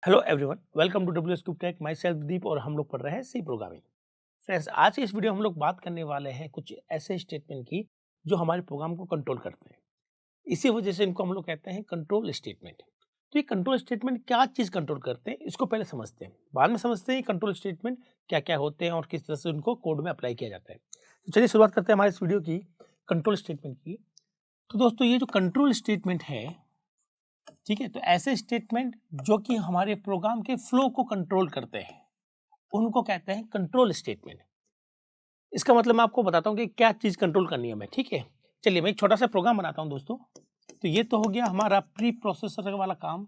Hello everyone, welcome to WS Cube Tech. Myself Deep और हम लोग पढ़ रहे हैं सी प्रोग्रामिंग। फ्रेंड्स, आज की इस वीडियो हम लोग बात करने वाले हैं कुछ ऐसे स्टेटमेंट की जो हमारे प्रोग्राम को कंट्रोल करते हैं। इसी वजह से इनको हम लोग कहते हैं कंट्रोल स्टेटमेंट। तो ये कंट्रोल स्टेटमेंट क्या चीज़ कंट्रोल करते हैं, इसको पहले समझते हैं, बाद में समझते हैं कंट्रोल स्टेटमेंट क्या क्या होते हैं और किस तरह से उनको कोड में अप्लाई किया जाता है। तो चलिए शुरुआत करते हैं हमारे इस वीडियो की कंट्रोल स्टेटमेंट की। तो दोस्तों, ये जो कंट्रोल स्टेटमेंट है, ठीक है, तो ऐसे स्टेटमेंट जो कि हमारे प्रोग्राम के फ्लो को कंट्रोल करते हैं उनको कहते हैं कंट्रोल स्टेटमेंट। इसका मतलब मैं आपको बताता हूं कि क्या चीज कंट्रोल करनी है हमें। ठीक है, चलिए मैं एक छोटा सा प्रोग्राम बनाता हूं दोस्तों। तो ये तो हो गया हमारा प्री प्रोसेसर वाला काम।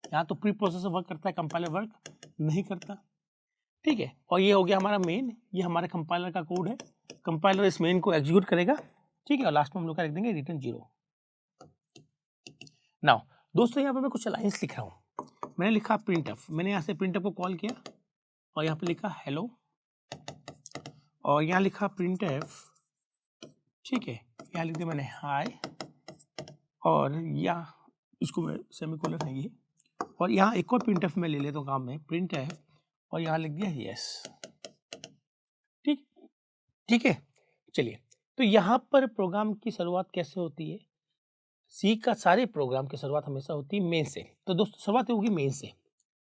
यहाँ तो प्री प्रोसेसर वर्क करता है, कंपाइलर वर्क नहीं करता। ठीक है, और ये हो गया हमारा मेन, ये हमारे कंपाइलर का कोड है। कंपाइलर इस मेन को एग्जीक्यूट करेगा। ठीक है, और लास्ट में हम लोग क्या लिख देंगे, रिटर्न 0। नाउ दोस्तों, यहाँ पे मैं कुछ लाइन्स लिख रहा हूँ। मैंने लिखा प्रिंटफ, मैंने यहाँ से प्रिंटफ को कॉल किया और यहाँ पे लिखा हेलो, और यहाँ लिखा प्रिंटफ। ठीक है, यहाँ लिख दिया मैंने हाय, और यहाँ इसको मैं सेमीकोलन है ये, और यहाँ एक और प्रिंटफ मैं ले लेता हूँ काम में, प्रिंटफ, और यहाँ लिख दिया यस। ठीक ठीक है, चलिए। तो यहाँ पर प्रोग्राम की शुरुआत कैसे होती है? सी का सारे प्रोग्राम की शुरुआत हमेशा होती है मेन से। तो दोस्तों, शुरुआत होगी मेन से।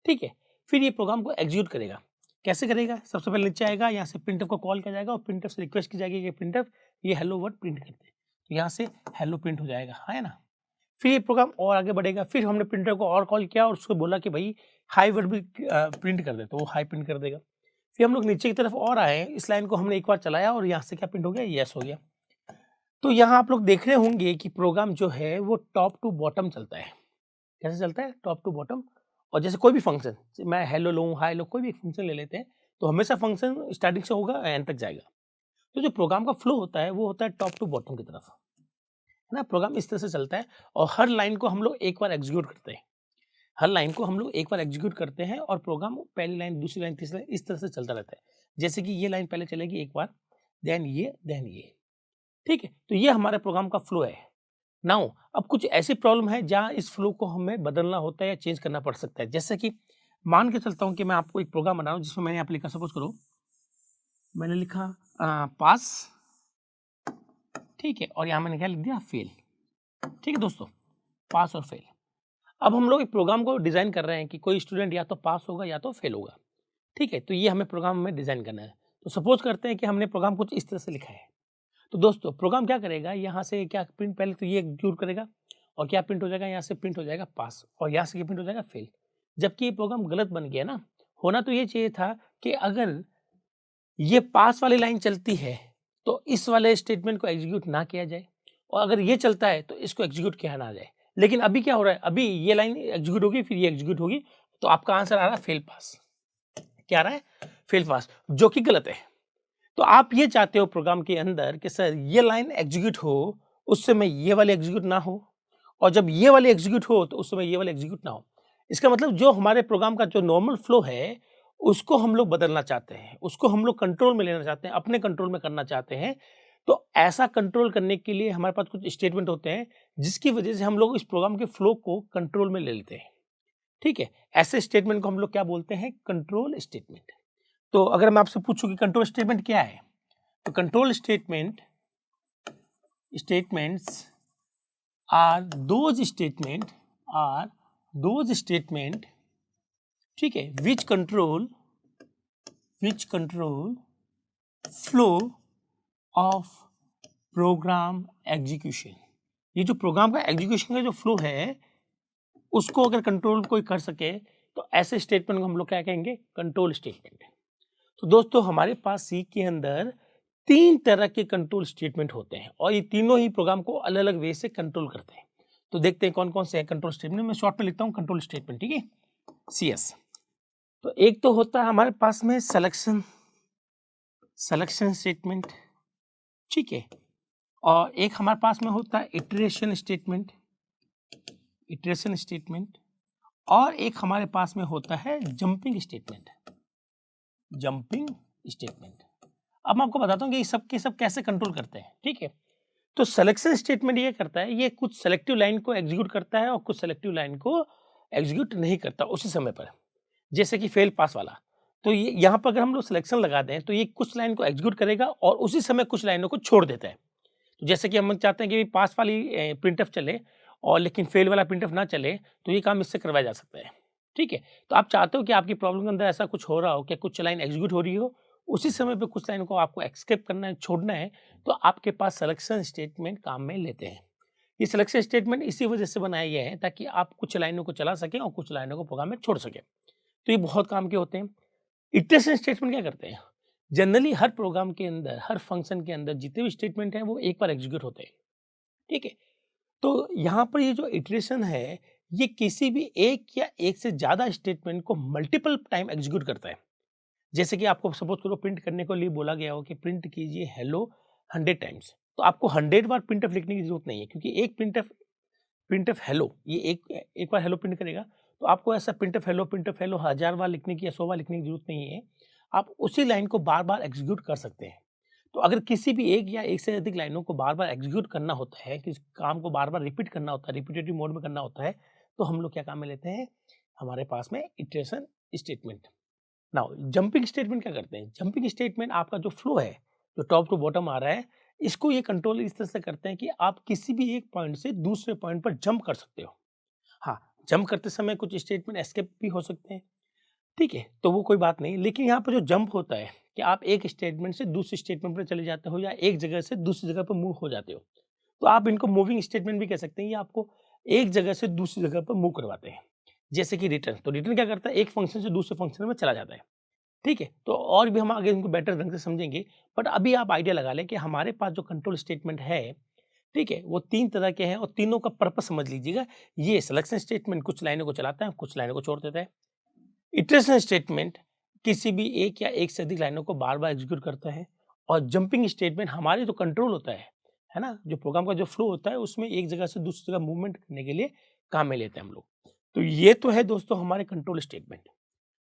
ठीक है, फिर ये प्रोग्राम को एग्जीक्यूट करेगा। कैसे करेगा? सबसे पहले नीचे आएगा, यहाँ से प्रिंटफ को कॉल किया जाएगा और प्रिंटफ से रिक्वेस्ट की जाएगी कि प्रिंटफ ये हेलो वर्ड प्रिंट करते हैं। तो यहाँ से हेलो प्रिंट हो जाएगा, है ना। फिर ये प्रोग्राम और आगे बढ़ेगा। फिर हमने प्रिंटर को और कॉल किया और उसको बोला कि भाई हाई वर्ड भी प्रिंट कर दे, तो वो हाई प्रिंट कर देगा। फिर हम लोग नीचे की तरफ और आए, इस लाइन को हमने एक बार चलाया और यहाँ से क्या प्रिंट हो गया, यस हो गया। तो यहाँ आप लोग देख रहे होंगे कि प्रोग्राम जो है वो टॉप टू बॉटम चलता है। कैसे चलता है? Top to bottom. और जैसे कोई भी फंक्शन, मैं हेलो लूँ, हाय लो, कोई भी एक फंक्शन ले लेते हैं, तो हमेशा फंक्शन स्टार्टिंग से होगा एंड तक जाएगा। तो जो प्रोग्राम का फ्लो होता है वो होता है टॉप टू बॉटम की तरफ, है ना। प्रोग्राम इस तरह से चलता है और हर लाइन को हम लोग एक बार एग्जीक्यूट करते हैं। हर लाइन को हम लोग एक बार एग्जीक्यूट करते हैं और प्रोग्राम पहली लाइन, दूसरी लाइन, तीसरी लाइन, इस तरह से चलता रहता है। जैसे कि ये लाइन पहले चलेगी एक बार, देन ये। ठीक है, तो ये हमारे प्रोग्राम का फ्लो है। नाउ अब कुछ ऐसी प्रॉब्लम है जहाँ इस फ्लो को हमें बदलना होता है या चेंज करना पड़ सकता है। जैसे कि मान के चलता हूँ कि मैं आपको एक प्रोग्राम बना रहा हूँ जिसमें मैंने यहाँ पे लिखा, सपोज करो मैंने लिखा पास। ठीक है, और यहाँ मैंने क्या लिख दिया, फेल। ठीक है दोस्तों, पास और फेल। अब हम लोग एक प्रोग्राम को डिजाइन कर रहे हैं कि कोई स्टूडेंट या तो पास होगा या तो फेल होगा। ठीक है, तो ये हमें प्रोग्राम में डिजाइन करना है। तो सपोज करते हैं कि हमने प्रोग्राम कुछ इस तरह से लिखा है। तो दोस्तों, प्रोग्राम क्या करेगा, यहाँ से क्या प्रिंट, पहले तो ये एग्जीक्यूट करेगा और क्या प्रिंट हो जाएगा, यहाँ से प्रिंट हो जाएगा पास और यहाँ से प्रिंट हो जाएगा फेल। जबकि ये प्रोग्राम गलत बन गया ना। होना तो ये चाहिए था कि अगर ये पास वाली लाइन चलती है तो इस वाले स्टेटमेंट को एग्जीक्यूट ना किया जाए, और अगर ये चलता है तो इसको एग्जीक्यूट किया ना जाए। लेकिन अभी क्या हो रहा है, अभी ये लाइन एग्जीक्यूट होगी, फिर ये एग्जीक्यूट होगी, तो आपका आंसर आ रहा है फेल पास। क्या आ रहा है? फेल पास, जो कि गलत है। तो आप ये चाहते हो प्रोग्राम के अंदर कि सर ये लाइन एग्जीक्यूट हो, उस समय ये वाले एग्जीक्यूट ना हो, और जब ये वाले एग्जीक्यूट हो तो उस समय ये वाले एग्जीक्यूट ना हो। इसका मतलब जो हमारे प्रोग्राम का जो नॉर्मल फ्लो है उसको हम लोग बदलना चाहते हैं, उसको हम लोग कंट्रोल में लेना चाहते हैं, अपने कंट्रोल में करना चाहते हैं। तो ऐसा कंट्रोल करने के लिए हमारे पास कुछ स्टेटमेंट होते हैं जिसकी वजह से हम लोग इस प्रोग्राम के फ्लो को कंट्रोल में ले लेते हैं। ठीक है, ऐसे स्टेटमेंट को हम लोग क्या बोलते हैं, कंट्रोल स्टेटमेंट। तो अगर मैं आपसे पूछूं कि कंट्रोल स्टेटमेंट क्या है, तो control statements are those statement, ठीक है, which control flow of program execution। ये जो प्रोग्राम का एग्जीक्यूशन का जो फ्लो है उसको अगर कंट्रोल कोई कर सके तो ऐसे स्टेटमेंट को हम लोग क्या कहेंगे, कंट्रोल स्टेटमेंट। तो दोस्तों, हमारे पास सी के अंदर 3 तरह के कंट्रोल स्टेटमेंट होते हैं और ये तीनों ही प्रोग्राम को अलग अलग वे से कंट्रोल करते हैं। तो देखते हैं कौन कौन से हैं कंट्रोल स्टेटमेंट। मैं शॉर्ट में लिखता हूँ कंट्रोल स्टेटमेंट, ठीक है, CS। तो एक तो होता है हमारे पास में सिलेक्शन स्टेटमेंट, ठीक है, और एक हमारे पास में होता है इटरेशन स्टेटमेंट, और एक हमारे पास में होता है जंपिंग स्टेटमेंट। अब मैं आपको बताता हूँ कि ये सब के सब कैसे कंट्रोल करते हैं। ठीक है, तो सिलेक्शन स्टेटमेंट ये करता है, ये कुछ सेलेक्टिव लाइन को एग्जीक्यूट करता है और कुछ सेलेक्टिव लाइन को एग्जीक्यूट नहीं करता उसी समय पर, जैसे कि फेल पास वाला। तो ये यहाँ पर अगर हम लोग सिलेक्शन लगा दें तो ये कुछ लाइन को एग्जीक्यूट करेगा और उसी समय कुछ लाइनों को छोड़ देता है। तो जैसे कि हम चाहते हैं कि पास वाली प्रिंटफ चले और लेकिन फेल वाला प्रिंटफ ना चले, तो ये काम इससे करवाया जा सकता है। ठीक है, तो आप चाहते हो कि आपकी प्रॉब्लम के अंदर ऐसा कुछ हो रहा हो कि कुछ लाइन एग्जीक्यूट हो रही हो, उसी समय पे कुछ लाइन को आपको एस्केप करना है, छोड़ना है, तो आपके पास सिलेक्शन स्टेटमेंट काम में लेते हैं। ये सिलेक्शन स्टेटमेंट इसी वजह से बनाया गया है ताकि आप कुछ लाइनों को चला सकें और कुछ लाइनों को प्रोग्राम में छोड़ सकें। तो ये बहुत काम के होते हैं। इटरेशन स्टेटमेंट क्या करते हैं? जनरली हर प्रोग्राम के अंदर, हर फंक्शन के अंदर जितने भी स्टेटमेंट हैं वो एक बार एग्जीक्यूट होते हैं। ठीक है? तो यहाँ पर ये जो इटरेशन है, ये किसी भी एक या एक से ज़्यादा स्टेटमेंट को मल्टीपल टाइम एग्जीक्यूट करता है। जैसे कि आपको सपोज करो प्रिंट करने के लिए बोला गया हो कि प्रिंट कीजिए हेलो 100 टाइम्स, तो आपको 100 बार प्रिंटफ लिखने की जरूरत नहीं है, क्योंकि एक प्रिंटफ हेलो ये एक बार हेलो प्रिंट करेगा। तो आपको ऐसा प्रिंटफ हेलो 1000 बार लिखने की या 100 बार लिखने की जरूरत नहीं है। आप उसी लाइन को बार बार एग्जीक्यूट कर सकते हैं। तो अगर किसी भी एक या एक से अधिक लाइनों को बार बार एग्जीक्यूट करना होता है, किसी काम को बार बार रिपीट करना होता है, रिपीटेटिव मोड में करना होता है, तो हम लोग क्या काम में लेते हैं? हमारे पास में iteration statement. Now jumping statement क्या करते हैं? जंपिंग स्टेटमेंट आपका जो फ्लो है, जो टॉप टू बॉटम आ रहा है, इसको ये कंट्रोल इस तरह से करते हैं कि आप किसी भी एक पॉइंट से दूसरे पॉइंट पर जंप कर सकते हो। हाँ, जंप करते समय कुछ स्टेटमेंट एस्केप भी हो सकते हैं। ठीक है, तो वो कोई बात नहीं, लेकिन यहाँ पर जो जंप होता है कि आप एक स्टेटमेंट से दूसरे स्टेटमेंट पर चले जाते हो या एक जगह से दूसरी जगह पर मूव हो जाते हो, तो आप इनको मूविंग स्टेटमेंट भी कह सकते हैं। ये आपको एक जगह से दूसरी जगह पर मूव करवाते हैं। जैसे कि रिटर्न, तो रिटर्न क्या करता है? एक फंक्शन से दूसरे फंक्शन में चला जाता है। ठीक है, तो और भी हम आगे इनको बेटर ढंग से समझेंगे, बट अभी आप आइडिया लगा लें कि हमारे पास जो कंट्रोल स्टेटमेंट है, ठीक है, वो 3 तरह के हैं और तीनों का पर्पस समझ लीजिएगा। ये सिलेक्शन स्टेटमेंट कुछ लाइनों को चलाता है, कुछ लाइनों को छोड़ देता है। इटरेशन स्टेटमेंट किसी भी एक या एक से अधिक लाइनों को बार-बार एग्जीक्यूट करता है। और जंपिंग स्टेटमेंट हमारे जो कंट्रोल होता है ना? जो प्रोग्राम का जो फ्लो होता है, उसमें एक जगह से दूसरी जगह मूवमेंट करने के लिए काम में लेते हैं हम लोग। तो ये तो है दोस्तों हमारे कंट्रोल स्टेटमेंट।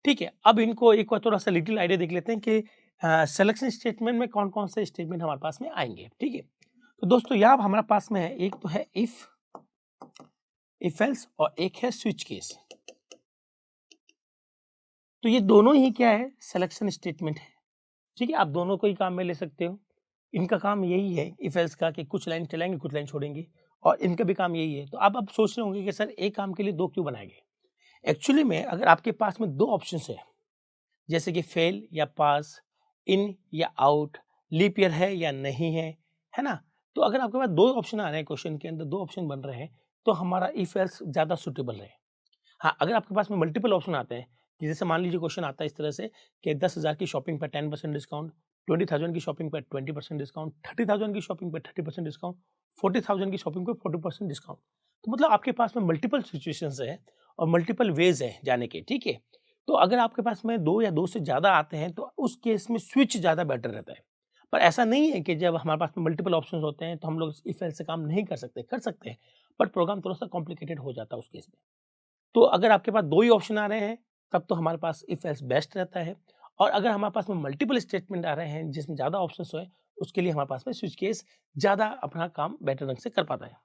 ठीक है, अब इनको एक बार थोड़ा-सा लिटिल आइडिया देख लेते हैं कि सिलेक्शन स्टेटमेंट में कौन-कौन से स्टेटमेंट हमारे पास में आएँगे। ठीक है, तो दोस्तों यहाँ हमारे पास में है, एक तो है इफ एल्स और एक है स्विच केस। तो ये दोनों ही क्या है? सिलेक्शन स्टेटमेंट है। ठीक है, आप दोनों को ही काम में ले सकते हो। इनका काम यही है इफ एल्स का कि कुछ लाइन चलाएंगे, कुछ लाइन छोड़ेंगे, और इनका भी काम यही है। तो अब आप सोच रहे होंगे कि सर एक काम के लिए दो क्यों बनाए गए? एक्चुअली में अगर आपके पास में दो ऑप्शंस है, जैसे कि फेल या पास, इन या आउट, लीप ईयर है या नहीं है ना? तो अगर आपके पास दो ऑप्शन आ रहे हैं, क्वेश्चन के अंदर दो ऑप्शन बन रहे हैं, तो हमारा इफ एल्स ज़्यादा सूटेबल है। हाँ, अगर आपके पास में मल्टीपल ऑप्शन आते हैं, कि जैसे मान लीजिए क्वेश्चन आता है इस तरह से कि 10,000 की शॉपिंग पर 10% डिस्काउंट, 20,000 की शॉपिंग पर 20% डिस्काउंट, 30,000 की शॉपिंग पर 30% डिस्काउंट, 40,000 की शॉपिंग पर 40% डिस्काउंट। तो मतलब आपके पास में मल्टीपल सिचुएशंस है और मल्टीपल वेज है जाने के। ठीक है, तो अगर आपके पास में दो या दो से ज़्यादा आते हैं, तो उस केस में स्विच ज़्यादा बेटर रहता है। पर ऐसा नहीं है कि जब हमारे पास में मल्टीपल ऑप्शंस होते हैं तो हम लोग इफ एल्स से काम नहीं कर सकते हैं, बट प्रोग्राम थोड़ा सा कॉम्प्लिकेटेड हो जाता है उस केस में। तो अगर आपके पास दो ही ऑप्शन आ रहे हैं, तब तो हमारे पास इफ एल्स बेस्ट रहता है। और अगर हमारे पास में मल्टीपल स्टेटमेंट आ रहे हैं जिसमें ज़्यादा ऑप्शंस हो, उसके लिए हमारे पास में स्विच केस ज़्यादा अपना काम बेटर ढंग से कर पाता है।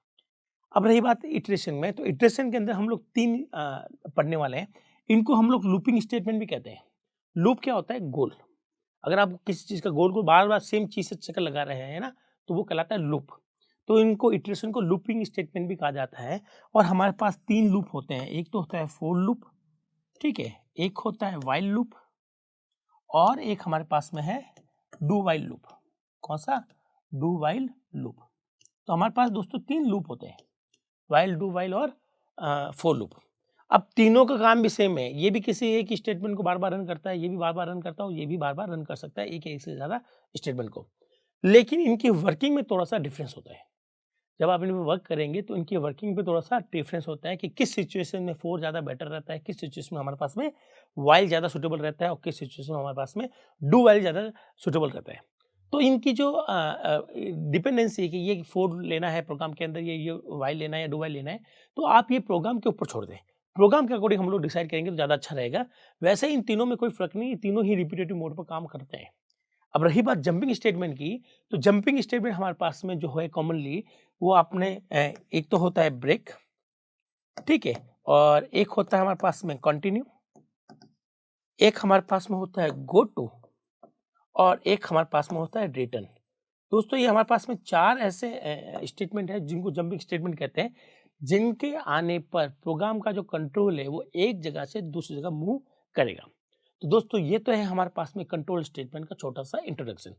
अब रही बात इटरेशन में, तो इटरेशन के अंदर हम लोग तीन पढ़ने वाले हैं। इनको हम लोग लूपिंग स्टेटमेंट भी कहते हैं। लूप क्या होता है? गोल। अगर आप किसी चीज़ का गोल को बार बार सेम चीज़ से चक्कर लगा रहे हैं ना, तो वो कहलाता है लूप। तो इनको इटरेशन को लूपिंग स्टेटमेंट भी कहा जाता है। और हमारे पास तीन लूप होते हैं। एक तो होता है फोर लूप, ठीक है, एक होता है वाइल लूप, और एक हमारे पास में है डू वाइल लूप। कौन सा? Do while loop. तो हमारे पास दोस्तों तीन लूप होते हैं, वाइल, डू वाइल और फोर लूप। अब तीनों का काम भी सेम है। ये भी किसी एक स्टेटमेंट को बार बार रन करता है, ये भी बार बार रन करता है, ये भी बार बार रन कर सकता है एक या एक से ज़्यादा स्टेटमेंट को। लेकिन इनकी वर्किंग में थोड़ा सा डिफरेंस होता है। जब आप इन पर वर्क करेंगे तो इनकी वर्किंग पे थोड़ा सा डिफरेंस होता है कि किस सिचुएशन में फोर ज़्यादा बेटर रहता है, किस सिचुएशन में हमारे पास में वाइल ज़्यादा सुटेबल रहता है, और किस सिचुएशन में हमारे पास में डू वाइल ज़्यादा सुटेबल रहता है। तो इनकी जो डिपेंडेंसी है कि ये फोर लेना है प्रोग्राम के अंदर, ये वाइल लेना है या डू वाइल लेना है, तो आप ये प्रोग्राम के ऊपर छोड़ दें। प्रोग्राम के अकॉर्डिंग हम लोग डिसाइड करेंगे तो ज़्यादा अच्छा रहेगा। वैसे इन तीनों में कोई फर्क नहीं, तीनों ही रिपीटेटिव मोड पर काम करते हैं। अब रही बात जंपिंग स्टेटमेंट की, तो जंपिंग स्टेटमेंट हमारे पास में जो है कॉमनली वो आपने एक तो होता है ब्रेक, ठीक है, और एक होता है हमारे पास में कंटिन्यू, एक हमारे पास में होता है गो टू, और एक हमारे पास में होता है रिटर्न। दोस्तों ये हमारे पास में 4 ऐसे स्टेटमेंट है जिनको जंपिंग स्टेटमेंट कहते हैं, जिनके आने पर प्रोग्राम का जो कंट्रोल है वो एक जगह से दूसरी जगह मूव करेगा। तो दोस्तों ये तो है हमारे पास में कंट्रोल स्टेटमेंट का छोटा सा इंट्रोडक्शन।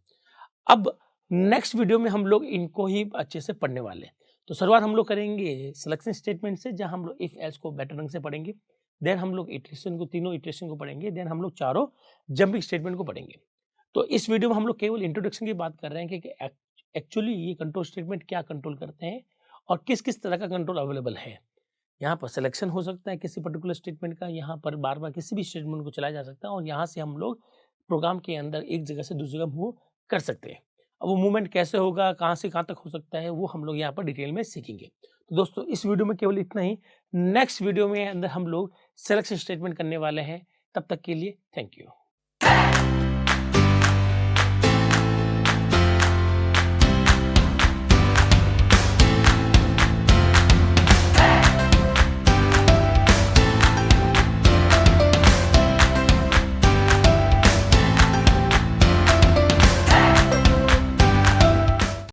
अब नेक्स्ट वीडियो में हम लोग इनको ही अच्छे से पढ़ने वाले हैं। तो शुरुआत हम लोग करेंगे सिलेक्शन स्टेटमेंट से, जहां हम लोग इफ एल्स को बेटर ढंग से पढ़ेंगे। देन हम लोग इटरेशन को, तीनों इटरेशन को पढ़ेंगे। देन हम लोग चारों जंपिंग स्टेटमेंट को पढ़ेंगे। तो इस वीडियो में हम लोग केवल इंट्रोडक्शन की बात कर रहे हैं कि एक्चुअली ये कंट्रोल स्टेटमेंट क्या कंट्रोल करते हैं और किस किस तरह का कंट्रोल अवेलेबल है। यहाँ पर सिलेक्शन हो सकता है किसी पर्टिकुलर स्टेटमेंट का, यहाँ पर बार बार किसी भी स्टेटमेंट को चलाया जा सकता है, और यहाँ से हम लोग प्रोग्राम के अंदर एक जगह से दूसरी जगह मूव कर सकते हैं। अब वो मूवमेंट कैसे होगा, कहाँ से कहाँ तक हो सकता है, वो हम लोग यहाँ पर डिटेल में सीखेंगे। तो दोस्तों इस वीडियो में केवल इतना ही। नेक्स्ट वीडियो में अंदर हम लोग सिलेक्शन स्टेटमेंट करने वाले हैं। तब तक के लिए थैंक यू।